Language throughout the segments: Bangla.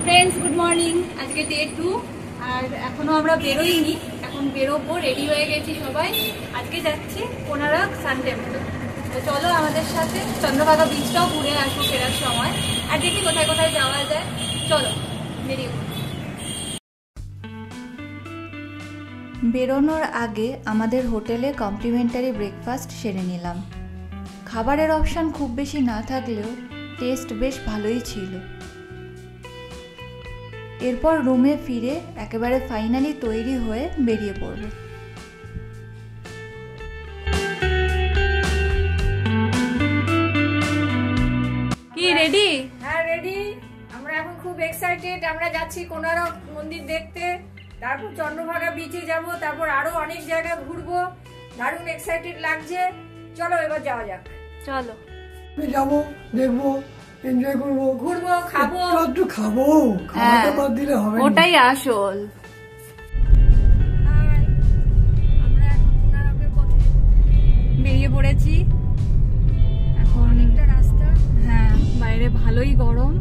फ्रेंड्स गुड मर्निंग आज के डे 2 और एखोनो আমরা বেরোইনি এখন বেরোবো রেডি হয়ে গেছি সবাই আজকে যাচ্ছি কোনারক সান টেম্পল তো চলো আমাদের সাথে চন্দ্রভাগা বিচটাও ঘুরে আসি ফেরার সময় আর দেখি কোথায় কোথায় যাওয়া যায় চলো বেরিয়ে বেরোনোর আগে আমাদের হোটেলে কমপ্লিমেন্টারি ব্রেকফাস্ট সেরে নিলাম খাবারের অপশন খুব বেশি না থাকলেও টেস্ট বেশ ভালোই ছিল এরপর রুমে ফিরে একেবারে ফাইনালি তৈরি হয়ে বেরিয়ে পড়ব কি রেডি হ্যাঁ রেডি আমরা এখন খুব এক্সাইটেড আমরা যাচ্ছি কোনারক মন্দির দেখতে তারপর চন্দ্রভাগা বিচে যাব তারপর আরো অনেক জায়গা ঘুরবো দারুণ এক্সাইটেড লাগছে চলো এবার যাওয়া যাক চলো আমি যাবো দেখবো এনজয় করবো ঘুরবো খাবো একটু খাবো খাওয়াটা বাদ দিলে হবে না ওটাই আসল আমরা এখন কোনারকের পথে বেরিয়ে পড়েছি এখন অনেকটা রাস্তা হ্যাঁ বাইরে ভালোই গরম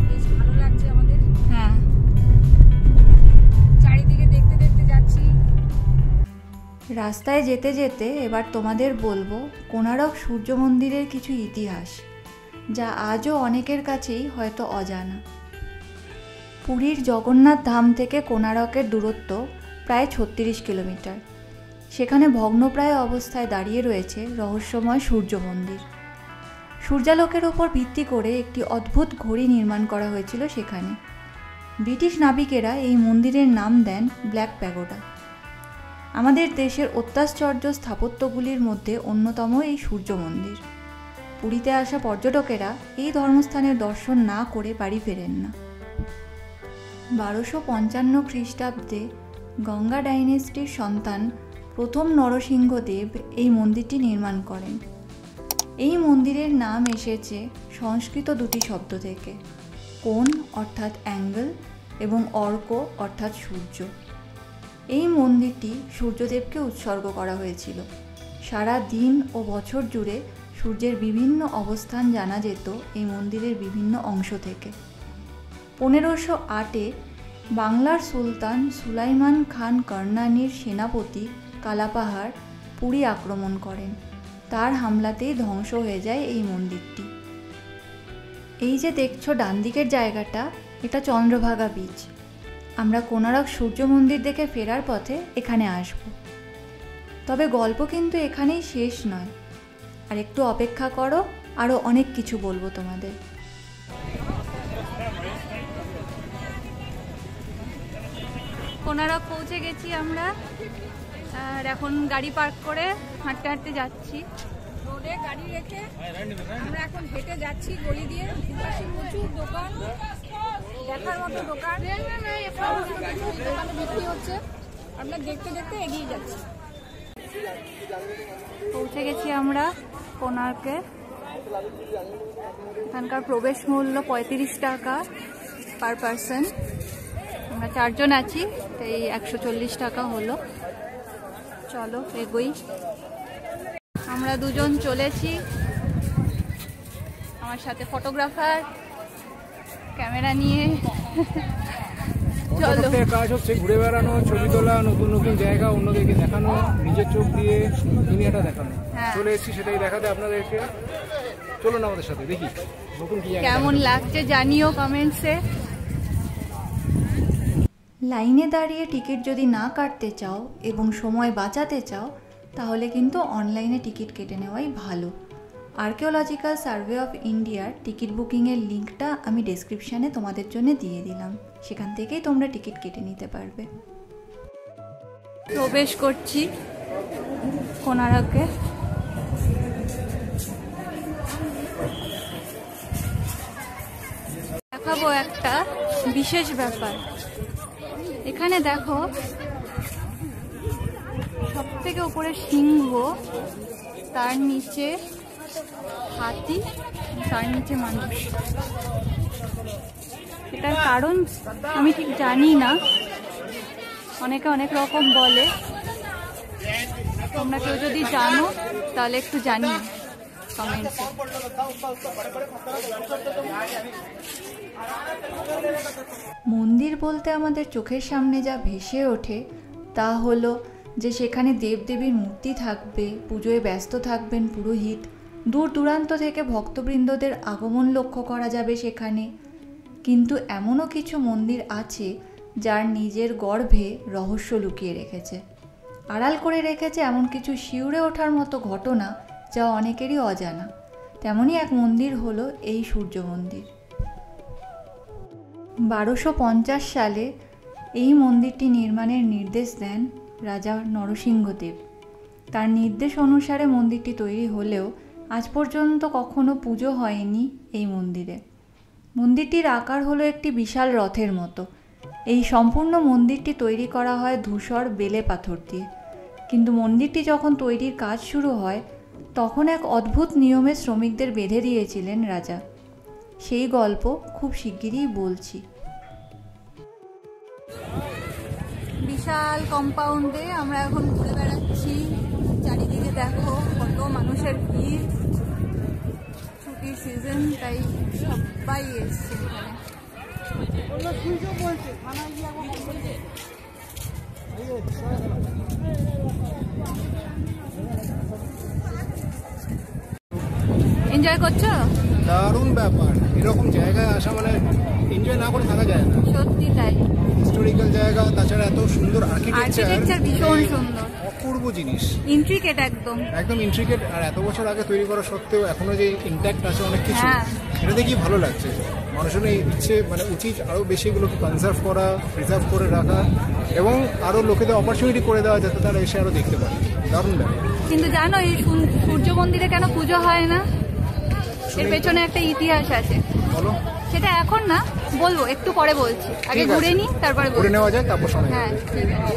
বেশ ভালো লাগছে আমাদের হ্যাঁ চারিদিকে দেখতে দেখতে যাচ্ছি রাস্তায় যেতে যেতে এবার তোমাদের বলবো কোনারক সূর্য মন্দিরের কিছু ইতিহাস যা আজও অনেকের কাছেই হয়তো অজানা পুরীর জগন্নাথ ধাম থেকে কোনারকের দূরত্ব প্রায় 36 কিলোমিটার সেখানে ভগ্নপ্রায় অবস্থায় দাঁড়িয়ে রয়েছে রহস্যময় সূর্য মন্দির সূর্যালোকের ওপর ভিত্তি করে একটি অদ্ভুত ঘড়ি নির্মাণ করা হয়েছিল সেখানে ব্রিটিশ নাবিকেরা এই মন্দিরের নাম দেন ব্ল্যাক প্যাগোডা আমাদের দেশের অত্যাশ্চর্য স্থাপত্যগুলির মধ্যে অন্যতম এই সূর্য মন্দির পুরীতে আসা পর্যটকেরা এই ধর্মস্থানের দর্শন না করে বাড়ি ফেরেন না 1255 খ্রিস্টাব্দে গঙ্গা ডাইনেস্টির সন্তান প্রথম নরসিংহদেব এই মন্দিরটি নির্মাণ করেন এই মন্দিরের নাম এসেছে সংস্কৃত দুটি শব্দ থেকে কোণ অর্থাৎ অ্যাঙ্গেল এবং অর্ক অর্থাৎ সূর্য এই মন্দিরটি সূর্যদেবকে উৎসর্গ করা হয়েছিল সারা দিন ও বছর জুড়ে সূর্যের বিভিন্ন অবস্থান জানা যেত এই মন্দিরের বিভিন্ন অংশ থেকে 1508-এ বাংলার সুলতান সুলাইমান খান করনানীর সেনাপতি কালাপাহাড় পুরী আক্রমণ করেন তার হামলাতেই ধ্বংস হয়ে যায় এই মন্দিরটি এই যে দেখছো ডান দিকের জায়গাটা এটা চন্দ্রভাগা বিচ আমরা কোনারক সূর্য মন্দির দেখে ফেরার পথে এখানে আসব তবে গল্প কিন্তু এখানেই শেষ নয় আর একটু অপেক্ষা করো আরও অনেক কিছু বলবো তোমাদের কোনারক পৌঁছে গেছি আমরা আর এখন গাড়ি পার্ক করে হাঁটতে হাঁটতে যাচ্ছি রোডে গাড়ি রেখে আমরা এখন হেঁটে যাচ্ছি গলি দিয়ে দুপাশে প্রচুর দোকান দেখার মতো দোকান দোকানে বিক্রি হচ্ছে আমরা দেখতে দেখতে এগিয়ে যাচ্ছি পৌঁছে গেছি আমরা কোনারকে এখানকার প্রবেশ মূল্য 35 টাকা পার পারসন আমরা 4 জন আছি তাই 140 টাকা হলো চলো এগোই আমরা দুজন চলেছি আমার সাথে ফটোগ্রাফার ক্যামেরা নিয়ে চলো কাজ হচ্ছে ঘুরে বেড়ানো ছবি তোলা নতুন নতুন জায়গা অন্যদেরকে দেখানো নিজের চোখ দিয়ে দুনিয়াটা দেখানো চলে এসেছি সেটাই দেখাতে আপনাদেরকে চলুন আমাদের সাথে দেখি নতুন কি কেমন লাগছে জানিও কমেন্টসে লাইনে দাঁড়িয়ে টিকিট যদি না কাটতে চাও এবং সময় বাঁচাতে চাও তাহলে কিন্তু অনলাইনে টিকিট কেটে নেওয়াই ভালো আর্কিওলজিক্যাল সার্ভে অফ ইন্ডিয়ার টিকিট বুকিংয়ের লিঙ্কটা আমি ডেসক্রিপশানে তোমাদের জন্য দিয়ে দিলাম সেখান থেকেই তোমরা টিকিট কেটে নিতে পারবে প্রবেশ করছি কোনারকে দেখাবো একটা বিশেষ ব্যাপার এখানে দেখো সব থেকে উপরে সিংহ তার নিচে হাতি তার নিচে মানুষ এটার কারণ আমি ঠিক জানি না অনেকে অনেক রকম বলে তোমরা কেউ যদি জানো তাহলে একটু জানিও কমেন্টসে মন্দির বলতে আমাদের চোখের সামনে যা ভেসে ওঠে তা হলো যে সেখানে দেবদেবীর মূর্তি থাকবে, পুজোয় ব্যস্ত থাকবেন পুরোহিত, দূর দূরান্ত থেকে ভক্তবৃন্দদের আগমন লক্ষ্য করা যাবে সেখানে। কিন্তু এমনও কিছু মন্দির আছে যার নিজের গর্ভে রহস্য লুকিয়ে রেখেছে, আড়াল করে রেখেছে এমন কিছু শিউরে ওঠার মতো ঘটনা যা অনেকেরই অজানা। তেমনই এক মন্দির হলো এই সূর্য মন্দির। 1250 সালে এই মন্দিরটি নির্মাণের নির্দেশ দেন রাজা নরসিংহদেব। তার নির্দেশ অনুসারে মন্দিরটি তৈরি হলেও আজ পর্যন্ত কখনো পুজো হয়নি এই মন্দিরে। মন্দিরটির আকার হলো একটি বিশাল রথের মতো। এই সম্পূর্ণ মন্দিরটি তৈরি করা হয় ধূসর বেলে পাথর দিয়ে। কিন্তু মন্দিরটি যখন তৈরির কাজ শুরু হয় তখন এক অদ্ভুত নিয়মে শ্রমিকদের বেঁধে দিয়েছিলেন রাজা। সেই গল্প খুব শিগগিরই বলছি। বিশাল কম্পাউন্ডে আমরা এখন ঘুরে বেড়াচ্ছি। চারিদিকে দেখো কত মানুষের ভিড়, ছুটির সিজন, তাই সবাই এসছে এখানে। এনজয় করছো? দারুণ ব্যাপার, এরকম জায়গায় আসা মানে এনজয় না করে থাকা যায় না। সত্যি তাই, হিস্টোরিক্যাল জায়গা, তাছাড়া এত সুন্দর আর্কিটেকচার ভীষণ সুন্দর, অপূর্ব জিনিস, ইন্ট্রিকেট একদম একদম ইন্ট্রিকেট। আর এত বছর আগে তৈরি করা সত্ত্বেও এখনো যে ইন্ট্যাক্ট আছে অনেক কিছু, এটা দেখেই ভালো লাগছে। মানুষের ইচ্ছে মানে উচিত আরও বেশি এগুলোকে কনজার্ভ করা, প্রিজার্ভ করে রাখা এবং আরও লোকেদের অপরচুনিটি করে দেওয়া যাতে তারা এসে আরও দেখতে পারে। দারুণ ব্যাপার। কিন্তু জানো এই সূর্য মন্দিরে কেন পুজো হয় না? এর পেছনে একটা ইতিহাস আছে। বলো। সেটা এখন না, বলবো একটু পরে বলছি, আগে ঘুরে নি তারপরে ঘুরে নেওয়া যায়, তারপর শোনা হ্যাঁ ঠিক আছে।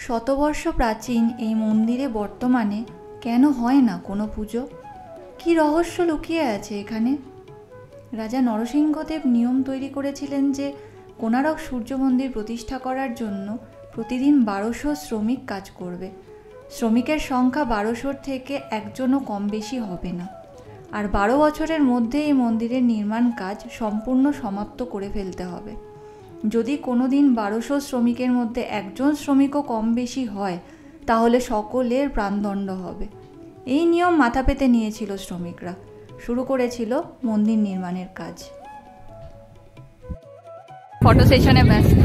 শতবর্ষ প্রাচীন এই মন্দিরে বর্তমানে কেন হয় না কোনো পুজো? কি রহস্য লুকিয়ে আছে এখানে? রাজা নরসিংহদেব নিয়ম তৈরি করেছিলেন যে কোণারক সূর্য মন্দির প্রতিষ্ঠা করার জন্য প্রতিদিন 1200 শ্রমিক কাজ করবে। শ্রমিকের সংখ্যা 1200 থেকে একজনও কম বেশি হবে না। আর 12 বছরের মধ্যে এই মন্দিরের নির্মাণ কাজ সম্পূর্ণ সমাপ্ত করে ফেলতে হবে। যদি কোনো দিন 1200 শ্রমিকের মধ্যে একজন শ্রমিকও কম বেশি হয় তাহলে সকলের প্রাণদণ্ড হবে। এই নিয়ম মাথা পেতে নিয়েছিল শ্রমিকরা, শুরু করেছিল মন্দির নির্মাণের কাজ। ফটো সেশনে ব্যস্ত,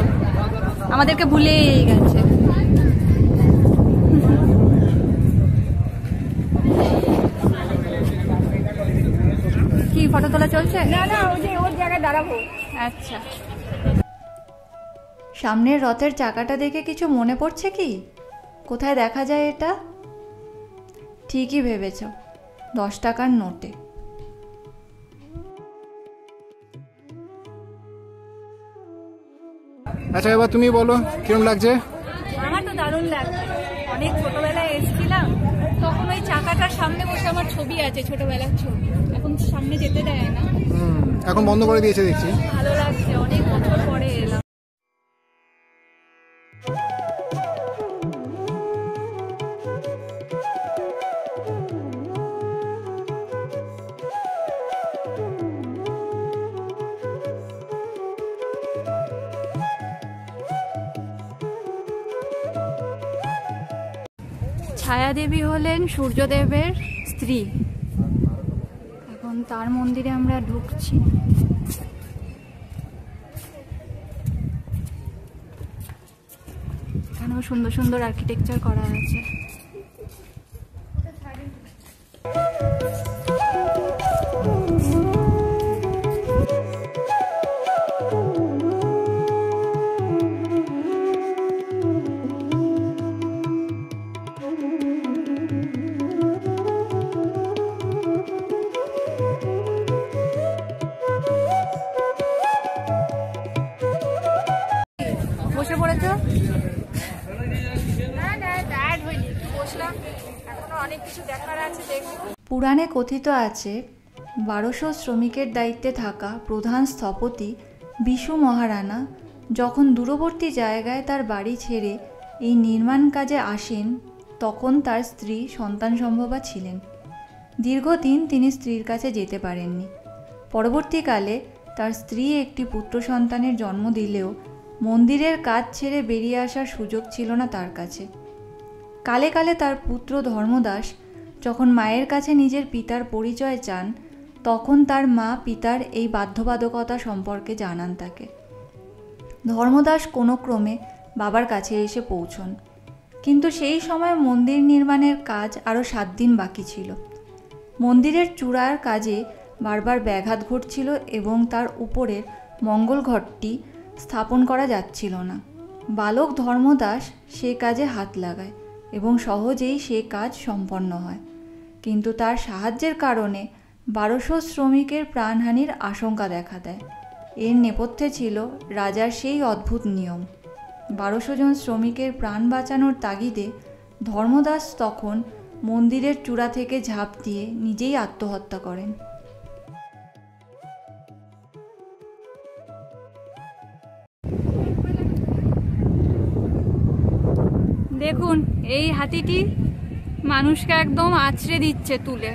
আমাদেরকে ভুলেই গেছে। কি ফটো তোলা চলছে? না না, ওই যে ওর জায়গায় দাঁড়াবো। আচ্ছা, সামনের রথের চাকাটা দেখে কিছু মনে পড়ছে কি? কোথায় দেখা যায় এটা? ঠিকই ভেবেছ, 10 টাকার নোটে। আচ্ছা, এবার তুমি বলো কিরকম লাগছে? আমার তো দারুণ লাগছে। অনেক ছোটবেলায় এসেছিলাম, তখন ওই চাকাটার সামনে বসে আমার ছবি আছে, ছোটবেলার ছবি। এখন সামনে যেতে দেয় না, এখন বন্ধ করে দিয়েছে দেখছি। ভালো লাগছে, অনেক বছর পরে এলাম। ছায়াদেবী হলেন সূর্যদেবের স্ত্রী। এখন তার মন্দিরে আমরা ঢুকছি। এখানেও সুন্দর সুন্দর আর্কিটেকচার করা আছে। বসে পড়েছো? না না, টায়ার্ড হইনি, বসলাম। এখনো অনেক কিছু দেখার আছে, দেখবো। পুরাণে কথিত আছে 1200 শ্রমিকের দায়িত্বে থাকা প্রধান স্থপতি বিশু মহারানা যখন দূরবর্তী জায়গায় তার বাড়ি ছেড়ে এই নির্মাণ কাজে আসেন তখন তার স্ত্রী সন্তান সম্ভবা ছিলেন। দীর্ঘদিন তিনি স্ত্রীর কাছে যেতে পারেননি। পরবর্তীকালে তার স্ত্রী একটি পুত্র সন্তানের জন্ম দিলেও মন্দিরের কাজ ছেড়ে বেরিয়ে আসার সুযোগ ছিল না তার কাছে। কালে কালে তার পুত্র ধর্মদাস যখন মায়ের কাছে নিজের পিতার পরিচয় চান, তখন তার মা পিতার এই বাধ্যবাধকতা সম্পর্কে জানান তাকে। ধর্মদাস কোনো ক্রমে বাবার কাছে এসে পৌঁছন, কিন্তু সেই সময় মন্দির নির্মাণের কাজ আরও 7 দিন বাকি ছিল। মন্দিরের চূড়ার কাজে বারবার ব্যাঘাত ঘটছিল এবং তার উপরের মঙ্গল ঘরটি স্থাপন করা যাচ্ছিল না। বালক ধর্মদাস সে কাজে হাত লাগায় এবং সহজেই সে কাজ সম্পন্ন হয়, কিন্তু তার সাহায্যের কারণে 1200 শ্রমিকের প্রাণহানির আশঙ্কা দেখা দেয়। এর নেপথ্যে ছিল রাজার সেই অদ্ভুত নিয়ম। 1200 জন শ্রমিকের প্রাণ বাঁচানোর তাগিদে ধর্মদাস তখন মন্দিরের চূড়া থেকে ঝাঁপ দিয়ে নিজেই আত্মহত্যা করেন। দেখুন, এই হাতিটি মানুষকে একদম আছড়ে দিচ্ছে তুলে।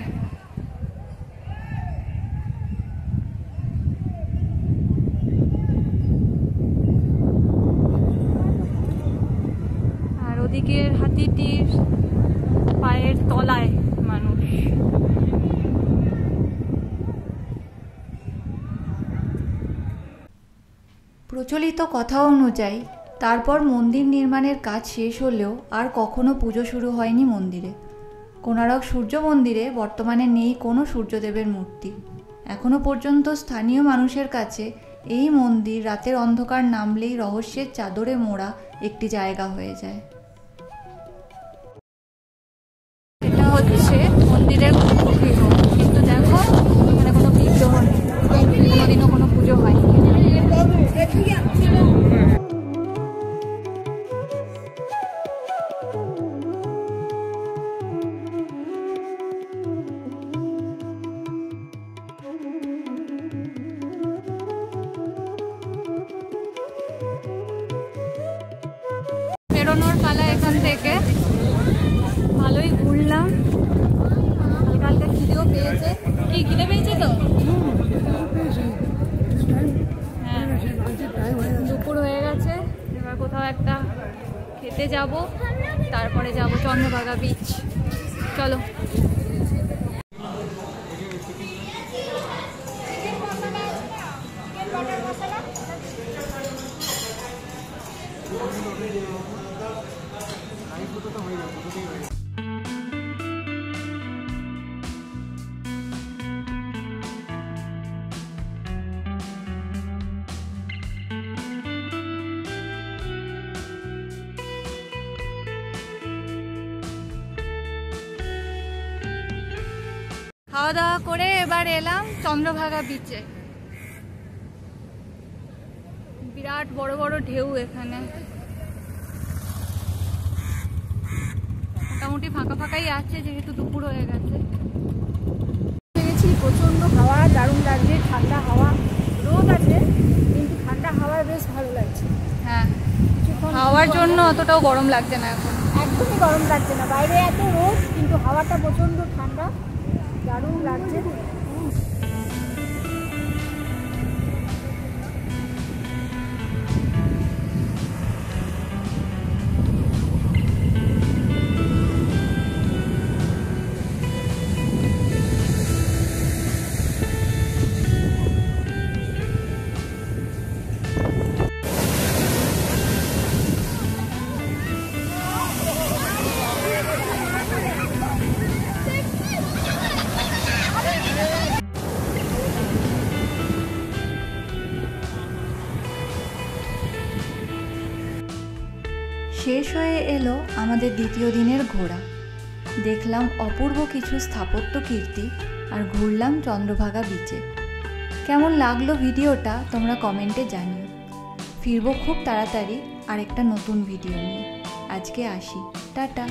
আর ওদিকের হাতিটির পায়ের তলায় মানুষ। প্রচলিত কথা অনুযায়ী তারপর মন্দির নির্মাণের কাজ শেষ হলেও আর কখনো পুজো শুরু হয়নি মন্দিরে। কোণারক সূর্য মন্দিরে বর্তমানে নেই কোনো সূর্যদেবের মূর্তি। এখনও পর্যন্ত স্থানীয় মানুষের কাছে এই মন্দির রাতের অন্ধকার নামলেই রহস্যের চাদরে মোড়া একটি জায়গা হয়ে যায়। এটা হচ্ছে মন্দিরের গর্ভগৃহ, কিন্তু দেখো এখানে কোনো বিগ্রহ নেই, কোনোদিনও কোনো পুজো হয়নি। বেরোনোর পালা এখান থেকে। ভালোই ঘুরলাম, হালকা হালকা খিদেও পেয়েছে। কি খিদে পেয়েছে তো? হ্যাঁ, দুপুর হয়ে গেছে, এবার কোথাও একটা খেতে যাব, তারপরে যাব চন্দ্রভাগা বিচ। চলো। খাওয়া দাওয়া করে এবার এলাম চন্দ্রভাগা বিচে। বিরাট বড় বড় ঢেউ এখানে, মোটামুটি ফাঁকা ফাঁকাই আছে যেহেতু দুপুর হয়ে গেছে। প্রচন্ড হাওয়া, দারুণ লাগছে, ঠান্ডা হাওয়া, রোদ আছে কিন্তু ঠান্ডা হাওয়ায় বেশ ভালো লাগছে। হ্যাঁ, হাওয়ার জন্য অতটাও গরম লাগছে না এখন, একদমই গরম লাগছে না। বাইরে এত রোদ কিন্তু হাওয়াটা প্রচন্ড ঠান্ডা, দারুণ লাগছে। শেষ হয়ে এলো আমাদের দ্বিতীয় দিনের ঘোরা। দেখলাম অপূর্ব কিছু স্থাপত্য কীর্তি আর ঘুরলাম চন্দ্রভাগা বিচে। কেমন লাগলো ভিডিওটা তোমরা কমেন্টে জানিও। ফিরবো খুব তাড়াতাড়ি আরেকটা নতুন ভিডিও নিয়ে। আজকে আসি, টাটা।